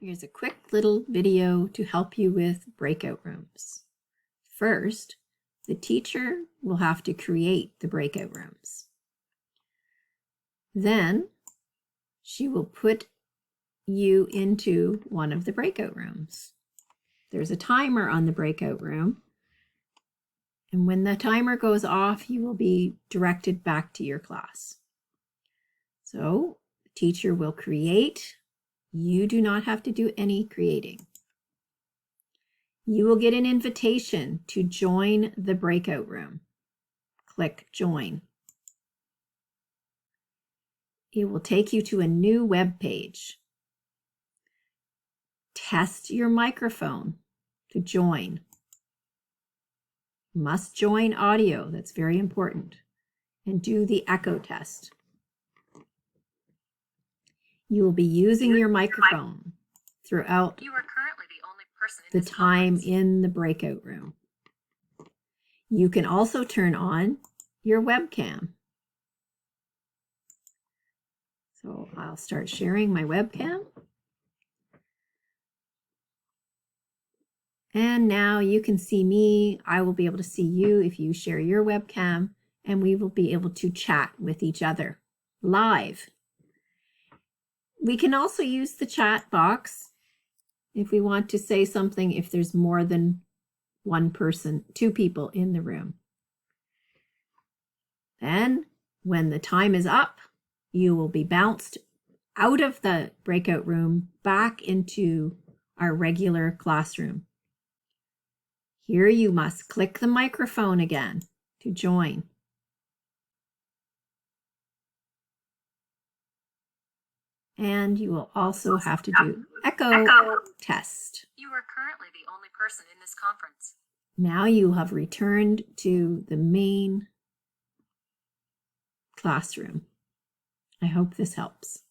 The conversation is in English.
Here's a quick little video to help you with breakout rooms. First, the teacher will have to create the breakout rooms. Then she will put you into one of the breakout rooms. There's a timer on the breakout room, and when the timer goes off, you will be directed back to your class. So the teacher will create. You do not have to do any creating. You will get an invitation to join the breakout room. Click Join. It will take you to a new web page. Test your microphone to join. Must join audio, that's very important. And do the echo test. You will be using your microphone throughout the time in the breakout room. You can also turn on your webcam. So I'll start sharing my webcam. And now you can see me. I will be able to see you if you share your webcam, and we will be able to chat with each other live. We can also use the chat box if we want to say something if there's more than one person, two people in the room. Then when the time is up, you will be bounced out of the breakout room back into our regular classroom. Here you must click the microphone again to join. And you will also have to do echo test. You are currently the only person in this conference. Now you have returned to the main classroom. I hope this helps.